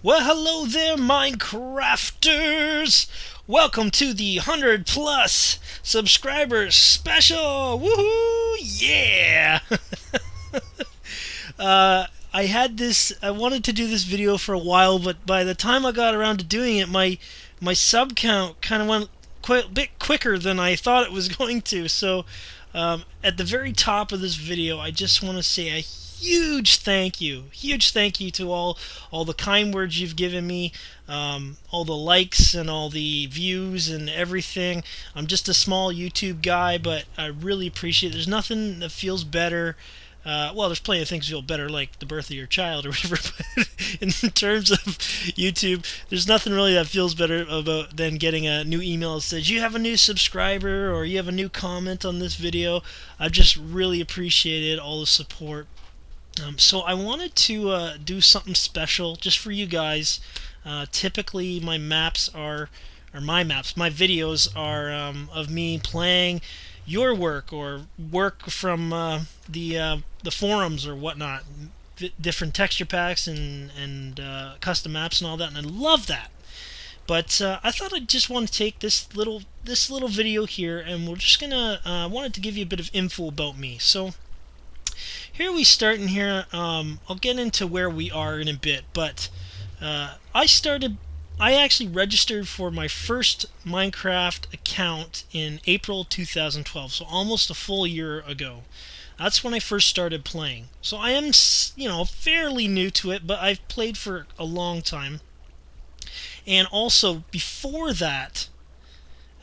Well, hello there, Minecrafters! Welcome to the 100 plus subscribers special! Woohoo! Yeah! I wanted to do this video for a while, but by the time I got around to doing it, my sub count kind of went quite a bit quicker than I thought it was going to. So, at the very top of this video, I just want to say a huge thank you to all the kind words you've given me, all the likes and all the views and everything. I'm just a small YouTube guy, but I really appreciate it. There's nothing that feels better. Well, there's plenty of things that feel better, like the birth of your child or whatever. But in terms of YouTube, there's nothing really that feels better about than getting a new email that says you have a new subscriber or you have a new comment on this video. I've just really appreciated all the support. So I wanted to do something special just for you guys. Typically, my videos are of me playing your work or work from the forums or whatnot, different texture packs and custom maps and all that, and I love that. But I thought I just want to take this little video here, and we're just gonna wanted to give you a bit of info about me. So here we start in here. I'll get into where we are in a bit, but I actually registered for my first Minecraft account in April 2012, so almost a full year ago. That's when I first started playing. So I am, fairly new to it, but I've played for a long time. And also, before that,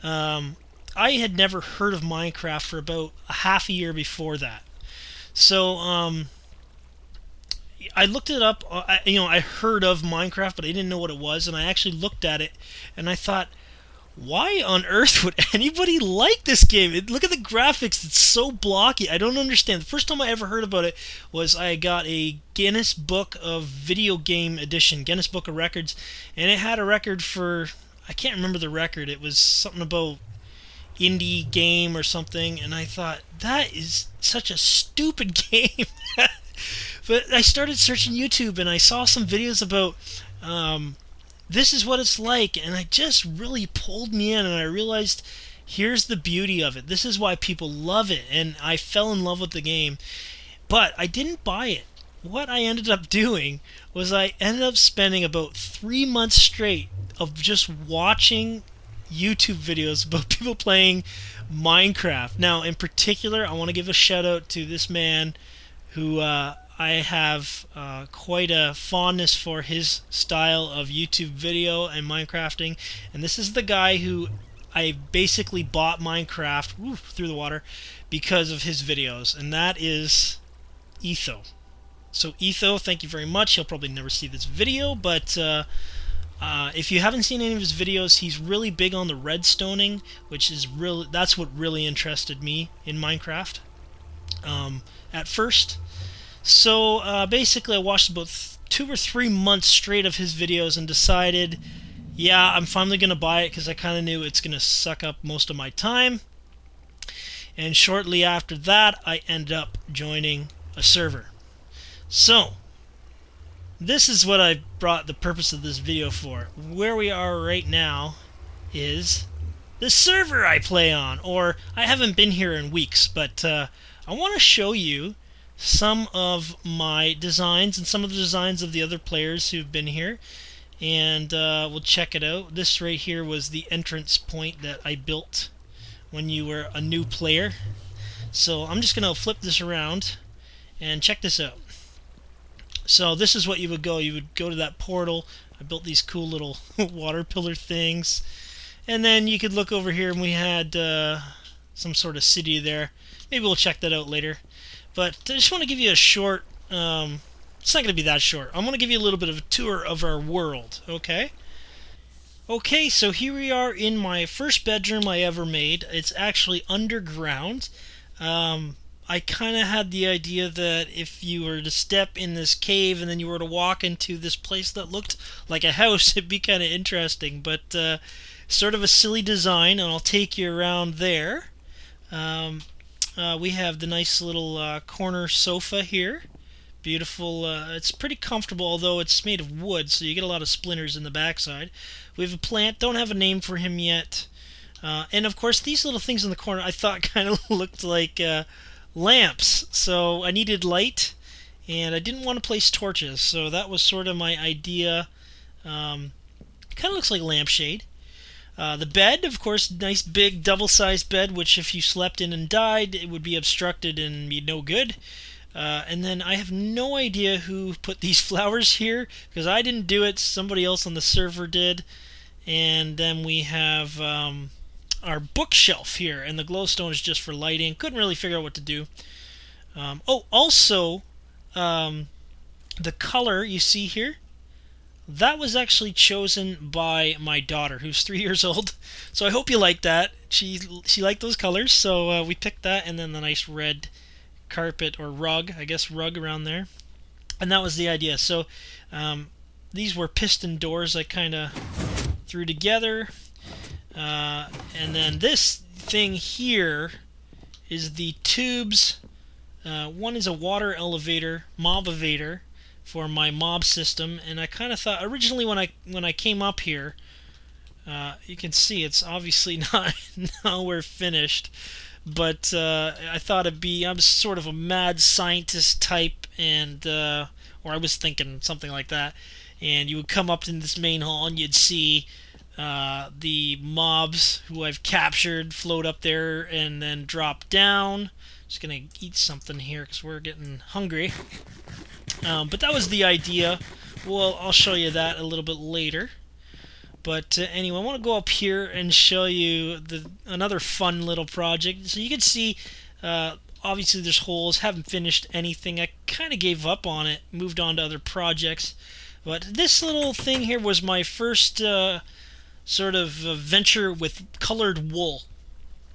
I had never heard of Minecraft for about a half a year before that. So, I looked it up. I heard of Minecraft, but I didn't know what it was, and I actually looked at it, and I thought, why on earth would anybody like this game? Look at the graphics; it's so blocky. I don't understand. The first time I ever heard about it was I got a Guinness Book of Video Game Edition, Guinness Book of Records, and it had a record for, I can't remember the record. It was something about indie game or something, and I thought, that is such a stupid game. But I started searching YouTube, and I saw some videos about this is what it's like, and it just really pulled me in, and I realized, here's the beauty of it. This is why people love it, and I fell in love with the game. But I didn't buy it. What I ended up doing was I ended up spending about 3 months straight of just watching YouTube videos about people playing Minecraft. Now, in particular, I want to give a shout out to this man who I have quite a fondness for his style of YouTube video and Minecrafting. And this is the guy who I basically bought Minecraft through the water because of his videos, and that is Etho. So Etho, thank you very much. He'll probably never see this video, but if you haven't seen any of his videos, he's really big on the redstoning, which is that's what really interested me in Minecraft at first. So basically, I watched about 2 or 3 months straight of his videos and decided, yeah, I'm finally going to buy it because I kind of knew it's going to suck up most of my time. And shortly after that, I ended up joining a server. So this is what I brought the purpose of this video for. Where we are right now is the server I play on, or I haven't been here in weeks, but I want to show you some of my designs and some of the designs of the other players who've been here, and we'll check it out. This right here was the entrance point that I built when you were a new player. So I'm just going to flip this around and check this out. So this is what you would go. You would go to that portal. I built these cool little water pillar things. And then you could look over here, and we had some sort of city there. Maybe we'll check that out later. But I just want to give you a short, it's not going to be that short. I'm going to give you a little bit of a tour of our world, okay? Okay, so here we are in my first bedroom I ever made. It's actually underground. I kind of had the idea that if you were to step in this cave and then you were to walk into this place that looked like a house, it'd be kind of interesting. But sort of a silly design, and I'll take you around there. We have the nice little corner sofa here, Beautiful. It's pretty comfortable, although it's made of wood, so you get a lot of splinters in the backside. We have a plant. Don't have a name for him yet. And of course, these little things in the corner I thought kind of looked like lamps. So I needed light, and I didn't want to place torches. So that was sort of my idea. Kind of looks like a lampshade. The bed, of course, nice big double-sized bed, which if you slept in and died, it would be obstructed and be no good. And then I have no idea who put these flowers here, because I didn't do it, somebody else on the server did. And then we have our bookshelf here, and the glowstone is just for lighting. Couldn't really figure out what to do. Also, the color you see here, that was actually chosen by my daughter, who's 3 years old. So I hope you like that. She liked those colors, so we picked that, and then the nice red carpet or rug, I guess rug around there. And that was the idea. So these were piston doors I kind of threw together. And then this thing here is the tubes. One is a water elevator, mob-evator, for my mob system, and I kind of thought originally when I came up here, you can see it's obviously not nowhere finished, but I thought I'm sort of a mad scientist type, and or I was thinking something like that, and you would come up in this main hall and you'd see the mobs who I've captured float up there and then drop down. Just gonna eat something here because we're getting hungry. But that was the idea. Well, I'll show you that a little bit later. But anyway, I want to go up here and show you another fun little project. So you can see, obviously there's holes. Haven't finished anything. I kind of gave up on it. Moved on to other projects. But this little thing here was my first sort of venture with colored wool.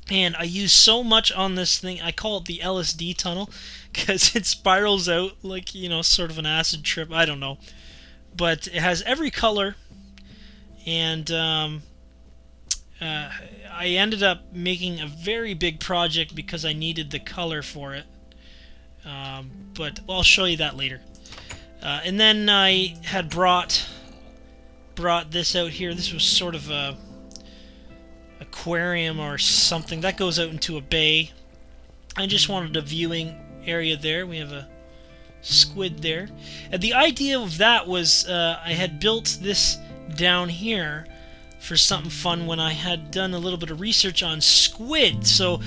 And I use so much on this thing, I call it the LSD tunnel, because it spirals out like, sort of an acid trip, I don't know. But it has every color, and I ended up making a very big project because I needed the color for it. But I'll show you that later. And then I had brought this out here. This was sort of a aquarium or something that goes out into a bay. I just wanted a viewing area there. We have a squid there, and the idea of that was I had built this down here for something fun when I had done a little bit of research on squid. So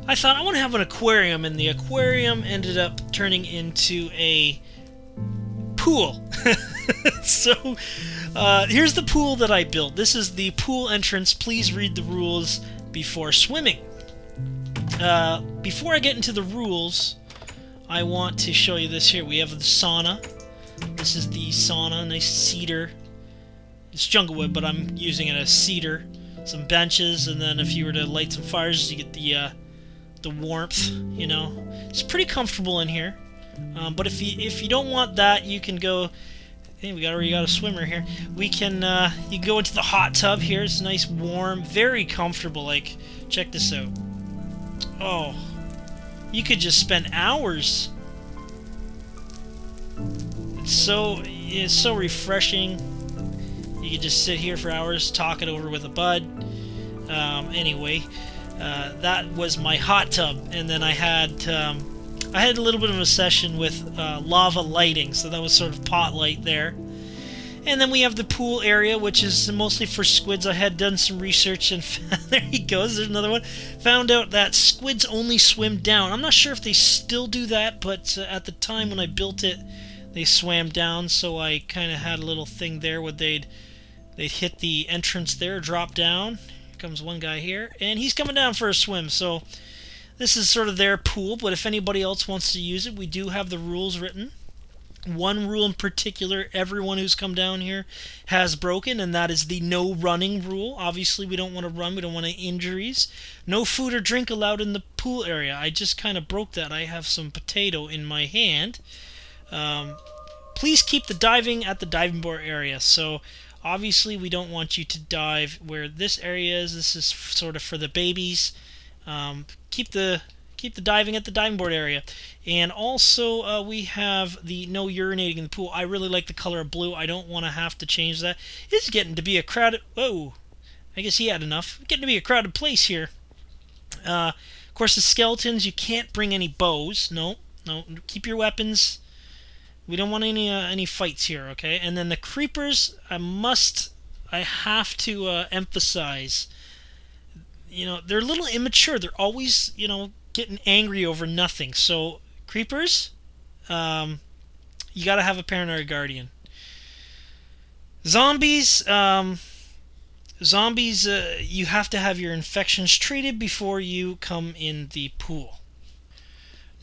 I thought I want to have an aquarium, and the aquarium ended up turning into a pool. So here's the pool that I built. This is the pool entrance. Please read the rules before swimming. Before I get into the rules, I want to show you this here. We have the sauna. This is the sauna, nice cedar. It's jungle wood, but I'm using it as cedar. Some benches, and then if you were to light some fires, you get the warmth. It's pretty comfortable in here. But if you don't want that, you can go. Hey, we already got a swimmer here. We can you can go into the hot tub here. It's nice, warm, very comfortable. Like, check this out. Oh, you could just spend hours. It's so refreshing. You could just sit here for hours, talk it over with a bud. Anyway, that was my hot tub, and then I had a little bit of a session with lava lighting, so that was sort of pot light there. And then we have the pool area, which is mostly for squids. I had done some research, and there he goes, there's another one. Found out that squids only swim down. I'm not sure if they still do that, but at the time when I built it, they swam down, so I kind of had a little thing there where they'd hit the entrance there, drop down. Here comes one guy here, and he's coming down for a swim, so this is sort of their pool, but if anybody else wants to use it, we do have the rules written. One rule in particular, everyone who's come down here has broken, and that is the no running rule. Obviously, we don't want to run. We don't want any injuries. No food or drink allowed in the pool area. I just kind of broke that. I have some potato in my hand. Please keep the diving at the diving board area. So, obviously, we don't want you to dive where this area is. This is sort of for the babies. Keep the keep the diving at the diving board area. And also we have the no urinating in the pool. I really like the color of blue. I don't want to have to change that. It's getting to be a crowded... Whoa, I guess he had enough. Getting to be a crowded place here. Of course, the skeletons, you can't bring any bows. No, keep your weapons. We don't want any fights here, okay? And then the creepers, I have to emphasize, they're a little immature. They're always, getting angry over nothing. So, creepers, you gotta have a parent or a guardian. Zombies, you have to have your infections treated before you come in the pool.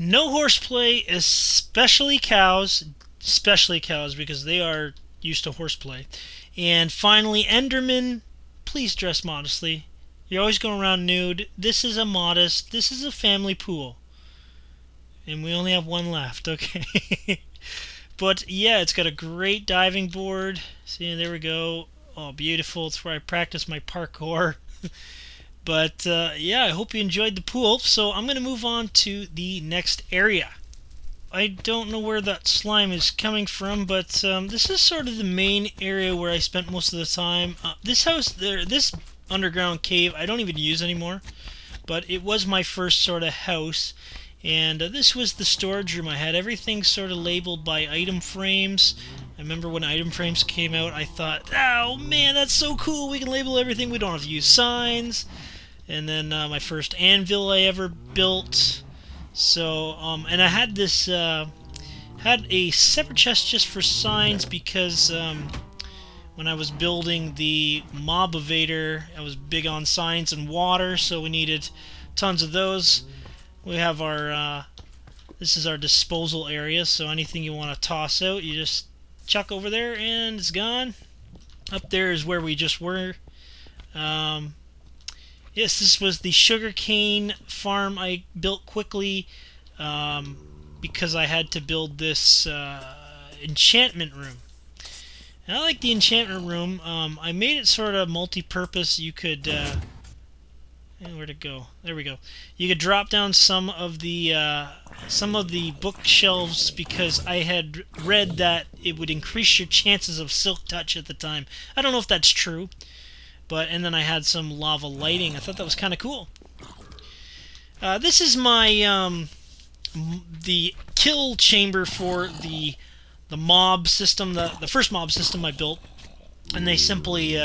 No horseplay, especially cows, because they are used to horseplay. And finally, Enderman, please dress modestly. You're always going around nude. This is a family pool. And we only have one left, okay? But yeah, it's got a great diving board. See, there we go. Oh, beautiful. It's where I practice my parkour. But yeah, I hope you enjoyed the pool. So I'm going to move on to the next area. I don't know where that slime is coming from, but this is sort of the main area where I spent most of the time. This underground cave, I don't even use anymore, but it was my first sort of house. And this was the storage room. I had everything sort of labeled by item frames. I remember when item frames came out, I thought, oh man, that's so cool, we can label everything, we don't have to use signs. And then my first anvil I ever built. So, and I had this, had a separate chest just for signs because when I was building the mob evader, I was big on signs and water, so we needed tons of those. We have our, this is our disposal area, so anything you want to toss out, you just chuck over there and it's gone. Up there is where we just were. Yes, this was the sugarcane farm I built quickly because I had to build this enchantment room. And I like the enchantment room. I made it sort of multi-purpose. You could... where'd it go? There we go. You could drop down some of the bookshelves because I had read that it would increase your chances of silk touch at the time. I don't know if that's true, and then I had some lava lighting. I thought that was kind of cool. This is my the kill chamber for the mob system, the first mob system I built, and they simply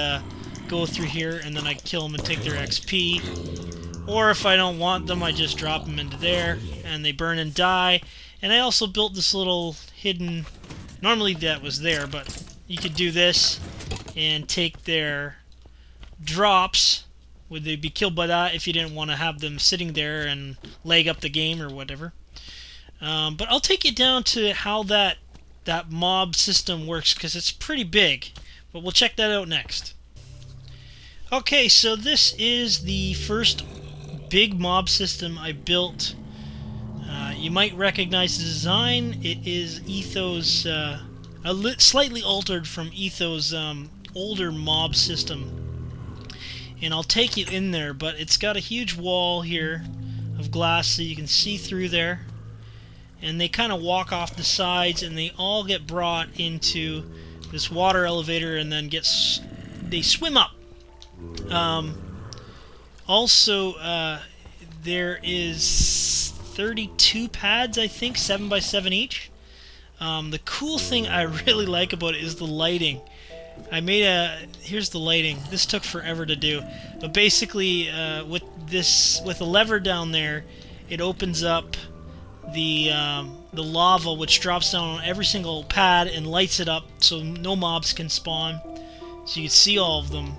go through here, and then I kill them and take their XP. Or if I don't want them, I just drop them into there, and they burn and die. And I also built this little hidden... Normally that was there, but you could do this and take their drops. Would they be killed by that if you didn't want to have them sitting there and leg up the game or whatever? But I'll take you down to how that mob system works, because it's pretty big. But we'll check that out next. Okay, so this is the first big mob system I built. You might recognize the design. It is Etho's, slightly altered from Etho's older mob system. And I'll take you in there, but it's got a huge wall here of glass so you can see through there. And they kind of walk off the sides, and they all get brought into this water elevator, and then they swim up. Also, there is 32 pads, I think, 7 by 7 each. The cool thing I really like about it is the lighting. Here's the lighting. This took forever to do, but basically, with a lever down there, it opens up the lava, which drops down on every single pad and lights it up so no mobs can spawn. So you can see all of them.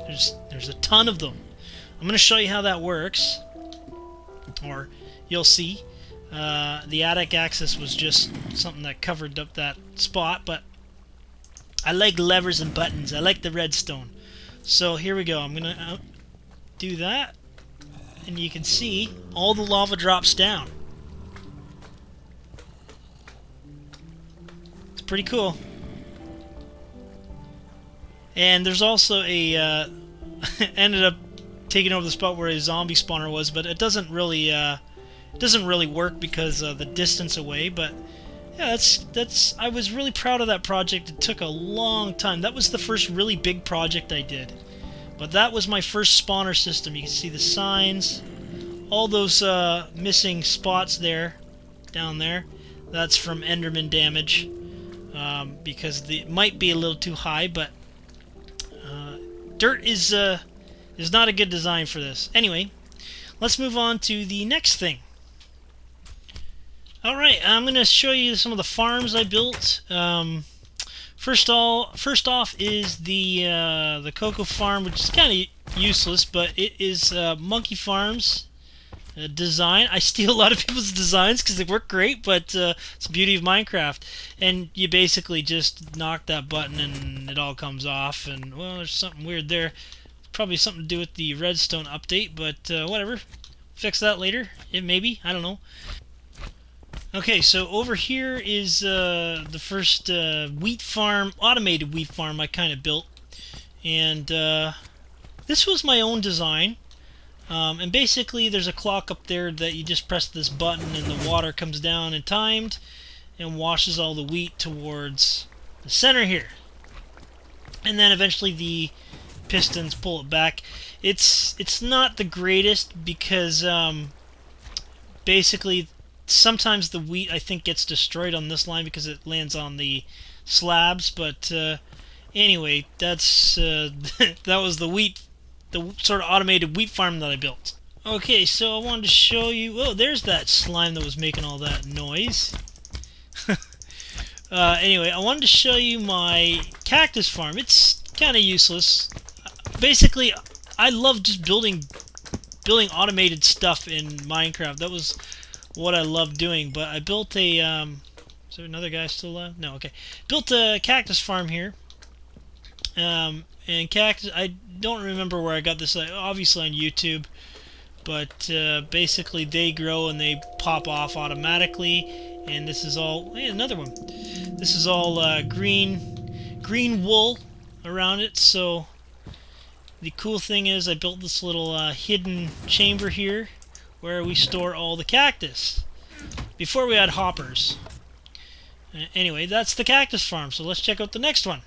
There's a ton of them. I'm going to show you how that works, or you'll see. The attic access was just something that covered up that spot, but I like levers and buttons. I like the redstone. So here we go. I'm going to do that, and you can see all the lava drops down. It's pretty cool. And there's also a ended up taking over the spot where a zombie spawner was, but it doesn't really Doesn't really work because of the distance away, but yeah, that's. I was really proud of that project. It took a long time. That was the first really big project I did. But that was my first spawner system. You can see the signs, all those missing spots there, down there. That's from Enderman damage, because it might be a little too high, but dirt is not a good design for this. Anyway, let's move on to the next thing. Alright, I'm going to show you some of the farms I built. First off is the cocoa farm, which is kind of useless, but it is Monkey Farm's design. I steal a lot of people's designs because they work great, but it's the beauty of Minecraft. And you basically just knock that button and it all comes off, and well, there's something weird there. Probably something to do with the redstone update, but whatever. Fix that later. Maybe. I don't know. Okay, so over here is the first wheat farm, automated wheat farm I kind of built. And this was my own design. And basically there's a clock up there that you just press this button and the water comes down and timed and washes all the wheat towards the center here. And then eventually the pistons pull it back. It's not the greatest because basically sometimes the wheat, I think, gets destroyed on this line because it lands on the slabs, but anyway, that's that was the sort of automated wheat farm that I built. Okay, so I wanted to show you. Oh, there's that slime that was making all that noise. Anyway, I wanted to show you my cactus farm. It's kind of useless. Basically, I love just building automated stuff in Minecraft. That was what I love doing. But I built a is there another guy still alive? No, okay. Built a cactus farm here. And cactus, I don't remember where I got this, obviously on YouTube, but basically they grow and they pop off automatically, and this is all, hey, another one. This is all green wool around it. So the cool thing is I built this little hidden chamber here where we store all the cactus. Before we had hoppers. Anyway, that's the cactus farm, so let's check out the next one.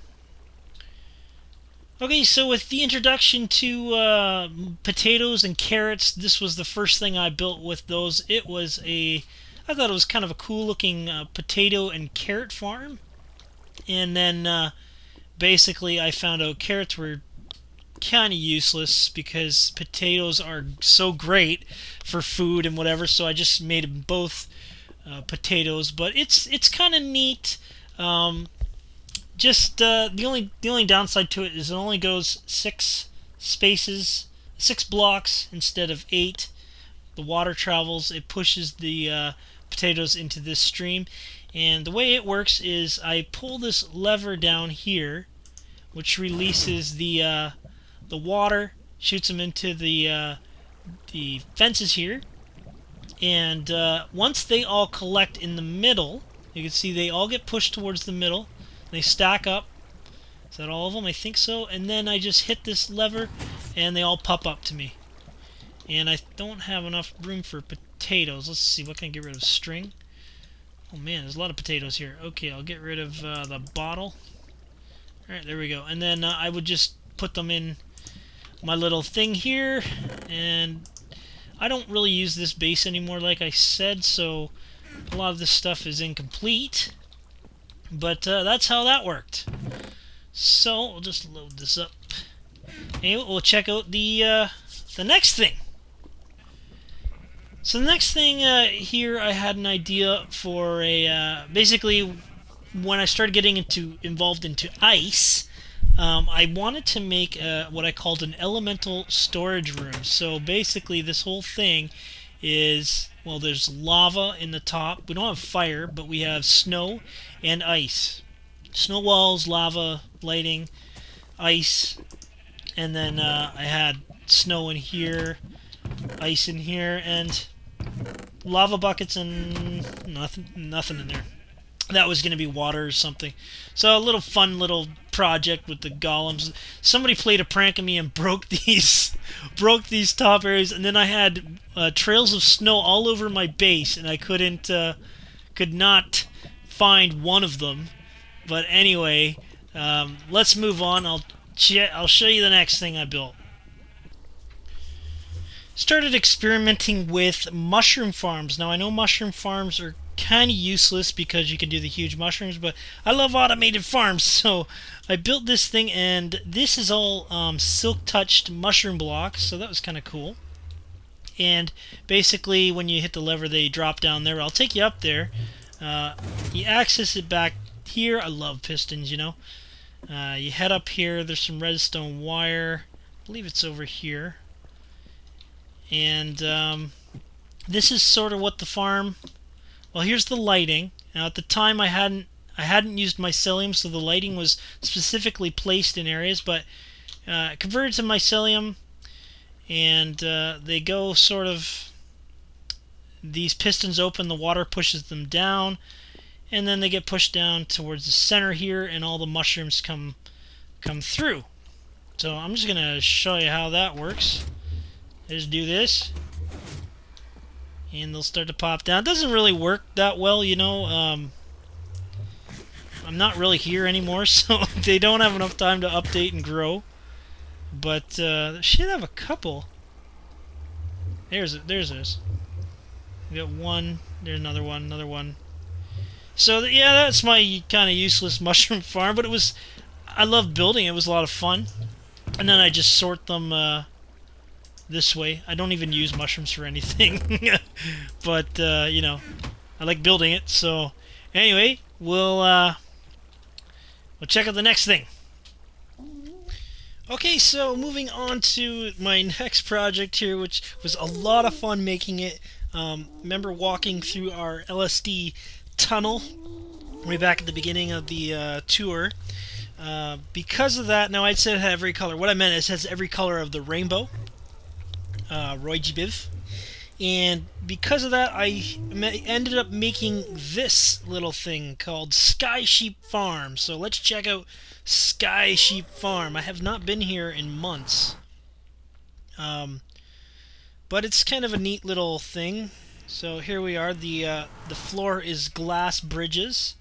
Okay, so with the introduction to potatoes and carrots, this was the first thing I built with those. I thought it was kind of a cool looking potato and carrot farm. And then basically I found out carrots were kind of useless because potatoes are so great for food and whatever, so I just made them both potatoes. But it's kind of neat. Just the only downside to it is it only goes 6 blocks instead of 8. The water travels, it pushes the potatoes into this stream, and the way it works is I pull this lever down here, which releases the water, shoots them into the fences here, and once they all collect in the middle, you can see they all get pushed towards the middle. They stack up. Is that all of them? I think so. And then I just hit this lever and they all pop up to me. And I don't have enough room for potatoes. Let's see, what can I get rid of? String. Oh man, there's a lot of potatoes here. Okay, I'll get rid of the bottle. Alright, there we go. And then I would just put them in my little thing here. And I don't really use this base anymore, like I said, so a lot of this stuff is incomplete. But that's how that worked. So we'll just load this up. Anyway, we'll check out the next thing. So the next thing here, I had an idea for a basically when I started getting involved into ice. I wanted to make what I called an elemental storage room. So basically, this whole thing is, well, there's lava in the top. We don't have fire, but we have snow and ice. Snow walls, lava, lighting, ice, and then I had snow in here, ice in here, and lava buckets and nothing in there. that was going to be water or something. So a little fun little project with the golems. Somebody played a prank on me and broke these broke these top areas, and then I had trails of snow all over my base, and I could not find one of them. But anyway, let's move on. I'll show you the next thing I built. Started experimenting with mushroom farms. Now I know mushroom farms are kind of useless because you can do the huge mushrooms, but I love automated farms, so I built this thing, and this is all silk touched mushroom blocks, so that was kind of cool. And basically when you hit the lever they drop down there. I'll take you up there. You access it back here. I love pistons, you know. You head up here, there's some redstone wire. I believe it's over here. And this is sort of what the farm. Well, here's the lighting. Now, at the time, I hadn't used mycelium, so the lighting was specifically placed in areas. But converted to mycelium, and they go sort of. These pistons open, the water pushes them down, and then they get pushed down towards the center here, and all the mushrooms come through. So I'm just gonna show you how that works. Just do this, and they'll start to pop down. It doesn't really work that well, you know. I'm not really here anymore, so they don't have enough time to update and grow. But they should have a couple. There's this. We got one. There's another one. Another one. So yeah, that's my kind of useless mushroom farm. But I love building. It was a lot of fun. And then I just sort them. This way. I don't even use mushrooms for anything. But, you know, I like building it. So, anyway, we'll check out the next thing. Okay, so moving on to my next project here, which was a lot of fun making it. Remember walking through our LSD tunnel way back at the beginning of the tour. Because of that, now I'd say it had every color. What I meant is it has every color of the rainbow. Roy G. Biv. And because of that, I ended up making this little thing called Sky Sheep Farm. So let's check out Sky Sheep Farm. I have not been here in months. But it's kind of a neat little thing. So here we are. The floor is glass bridges.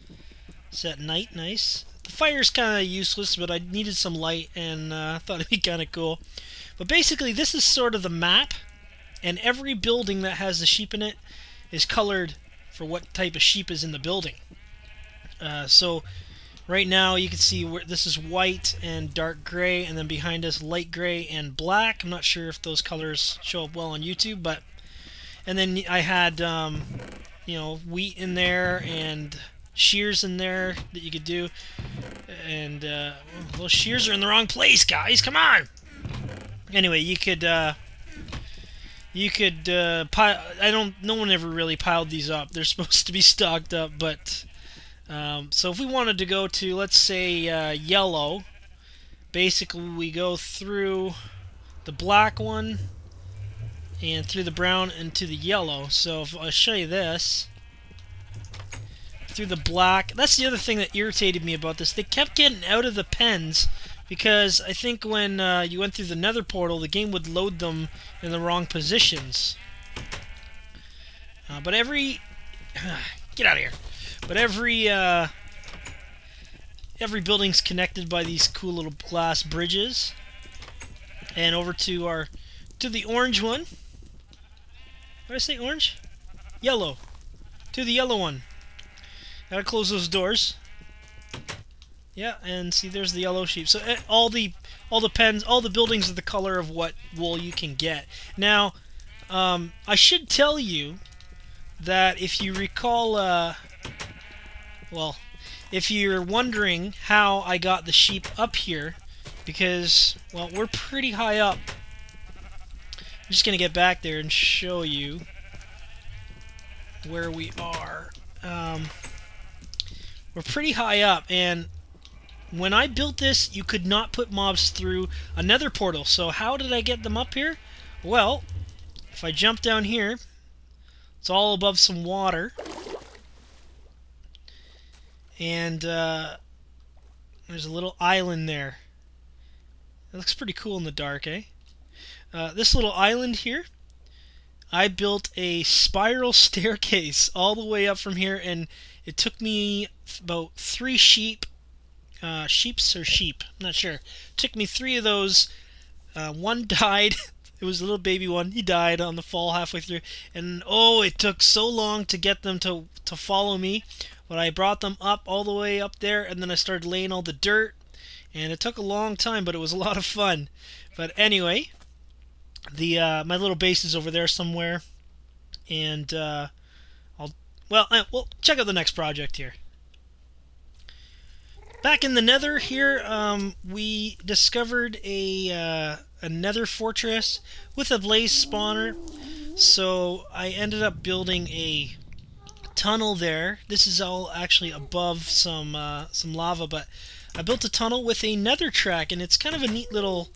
It's at night, nice. The fire's kind of useless, but I needed some light, and I thought it'd be kind of cool. But basically, this is sort of the map, and every building that has the sheep in it is colored for what type of sheep is in the building. So right now you can see where this is white and dark gray, and then behind us light gray and black. I'm not sure if those colors show up well on YouTube, but and then I had you know, wheat in there and shears in there that you could do, and well, shears are in the wrong place, guys. Come on. Anyway, you could pile. No one ever really piled these up. They're supposed to be stocked up, but so if we wanted to go to, let's say, yellow, basically we go through the black one and through the brown and to the yellow. So if I'll show you this. Through the black. That's the other thing that irritated me about this. They kept getting out of the pens. Because I think when you went through the Nether portal, the game would load them in the wrong positions. But every get out of here. But every building's connected by these cool little glass bridges. And over to the orange one. What did I say? Orange? Yellow. To the yellow one. Gotta close those doors. Yeah, and see, there's the yellow sheep. So all the pens, all the buildings are the color of what wool you can get. Now, I should tell you that if you recall, well, if you're wondering how I got the sheep up here, because, well, we're pretty high up. I'm just gonna get back there and show you where we are. We're pretty high up, and when I built this, you could not put mobs through a nether portal. So how did I get them up here? Well, if I jump down here, it's all above some water. And there's a little island there. It looks pretty cool in the dark, eh? This little island here, I built a spiral staircase all the way up from here, and it took me about 3 sheep, sheeps or sheep, I'm not sure. It took me 3 of those. One died. It was a little baby one. He died on the fall halfway through, and oh, it took so long to get them to follow me. But I brought them up all the way up there, and then I started laying all the dirt, and it took a long time, but it was a lot of fun. But anyway, the my little base is over there somewhere, and well, check out the next project here. Back in the Nether here, we discovered a Nether fortress with a blaze spawner. So I ended up building a tunnel there. This is all actually above some lava, but I built a tunnel with a Nether track, and it's kind of a neat little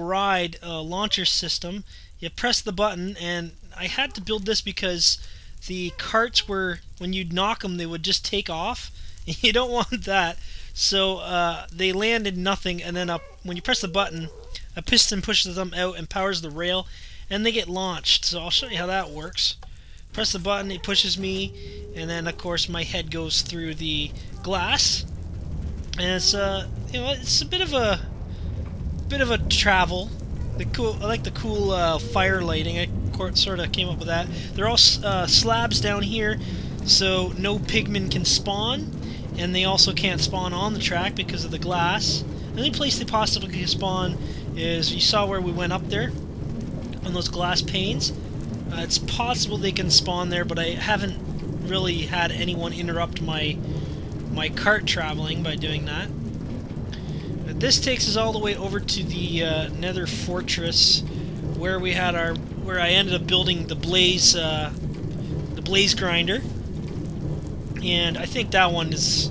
ride launcher system. You press the button, and I had to build this because the carts were, when you'd knock them, they would just take off. You don't want that. So they land in nothing, and then when you press the button, a piston pushes them out and powers the rail, and they get launched. So I'll show you how that works. Press the button, it pushes me, and then of course my head goes through the glass. And it's it's a bit of a travel. I like the cool fire lighting. I sort of came up with that. They're all slabs down here, so no pigmen can spawn, and they also can't spawn on the track because of the glass. The only place they possibly can spawn is, you saw where we went up there on those glass panes. It's possible they can spawn there, but I haven't really had anyone interrupt my cart traveling by doing that. This takes us all the way over to the Nether Fortress, where I ended up building the blaze grinder, and I think that one is.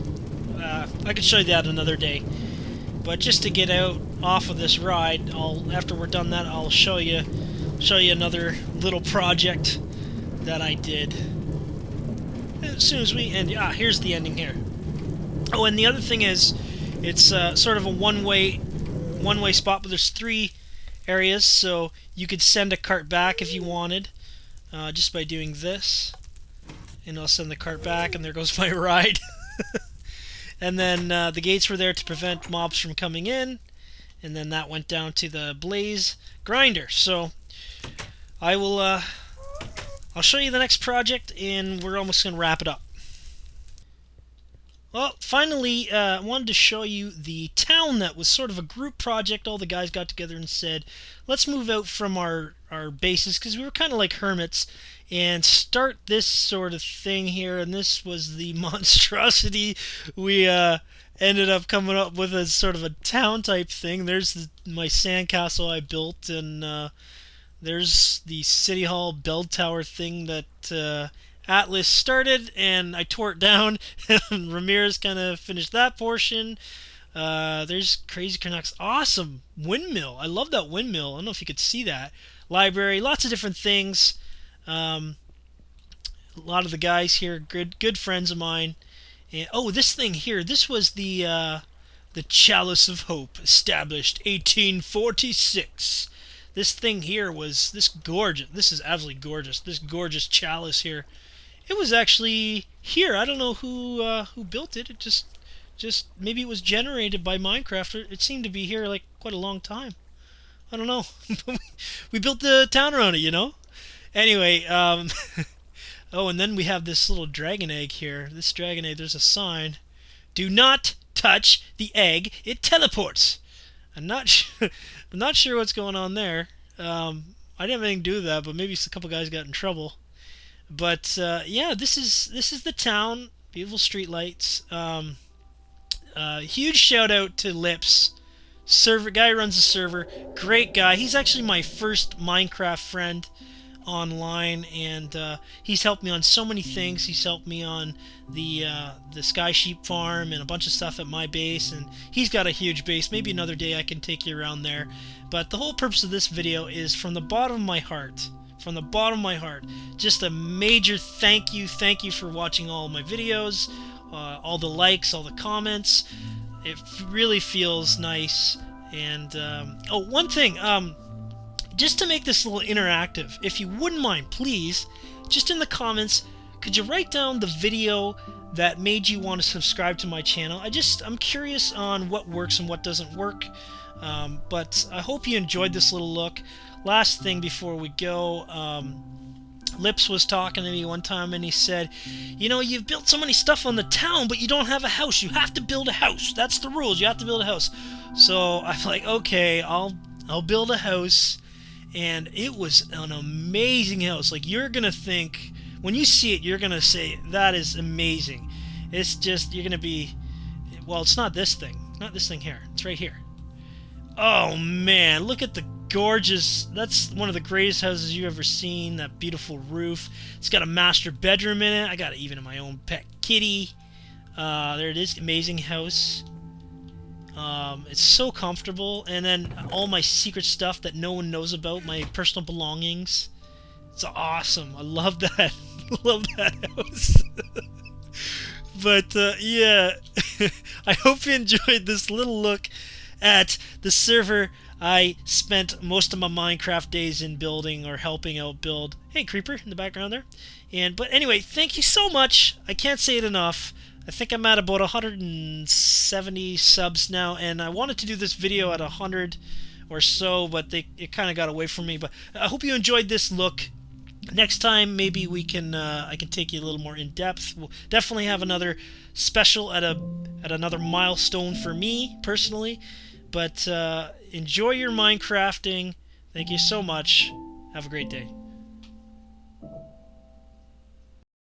I could show you that another day, but just to get off of this ride, after we're done that, I'll show you another little project that I did. As soon as we end, here's the ending here. Oh, and the other thing is, it's sort of a one-way spot, but there's 3 areas, so you could send a cart back if you wanted, just by doing this, and I'll send the cart back, and there goes my ride. And then the gates were there to prevent mobs from coming in, and then that went down to the blaze grinder. So I'll show you the next project, and we're almost going to wrap it up. Well, finally, I wanted to show you the town that was sort of a group project. All the guys got together and said, let's move out from our bases, because we were kind of like hermits, and start this sort of thing here. And this was the monstrosity we ended up coming up with, as sort of a town type thing. There's my sandcastle I built, and there's the City Hall bell tower thing that Atlas started, and I tore it down, and Ramirez kind of finished that portion. There's Crazy Canucks. Awesome windmill. I love that windmill. I don't know if you could see that. Library, lots of different things. A lot of the guys here, good friends of mine. And oh, this thing here, this was the Chalice of Hope, established 1846. This thing here was gorgeous. This is absolutely gorgeous. This gorgeous chalice here. It was actually here. I don't know who built it. It just maybe it was generated by Minecraft. It seemed to be here like quite a long time. I don't know. We built the town around it, you know. Anyway, oh, and then we have this little dragon egg here. This dragon egg. There's a sign. Do not touch the egg. It teleports. I'm not sure what's going on there. I didn't have anything to do with that, but maybe a couple guys got in trouble. But yeah, this is the town. Beautiful streetlights. Huge shout out to Lips, guy who runs the server. Great guy. He's actually my first Minecraft friend online, and he's helped me on so many things. He's helped me on the Sky Sheep farm and a bunch of stuff at my base, and he's got a huge base. Maybe another day I can take you around there. But the whole purpose of this video is from the bottom of my heart. From the bottom of my heart, just a major thank you for watching all of my videos, all the likes, all the comments. It really feels nice. And oh, one thing, just to make this a little interactive, if you wouldn't mind, please, just in the comments, could you write down the video that made you want to subscribe to my channel? I'm curious on what works and what doesn't work. But I hope you enjoyed this little look. Last thing before we go, Lips was talking to me one time and he said, you know, you've built so many stuff on the town, but you don't have a house. You have to build a house. That's the rules. You have to build a house. So I'm like, okay, I'll build a house. And it was an amazing house. Like, you're gonna think, when you see it, you're gonna say, that is amazing. It's just, you're gonna be, well, it's not this thing. Not this thing here. It's right here. Oh man, look at the gorgeous, that's one of the greatest houses you've ever seen. That beautiful roof. It's got a master bedroom in it. I got even my own pet kitty. There it is. Amazing house. It's so comfortable. And then all my secret stuff that no one knows about, my personal belongings. It's awesome. I love that. I love that house. But yeah, I hope you enjoyed this little look at the server I spent most of my Minecraft days in building or helping out build. Hey, creeper in the background there. But anyway, thank you so much. I can't say it enough. I think I'm at about 170 subs now, and I wanted to do this video at 100 or so, but it kind of got away from me. But I hope you enjoyed this look. Next time, maybe we can I can take you a little more in depth. We'll definitely have another special at another milestone for me personally. But enjoy your Minecrafting. Thank you so much. Have a great day.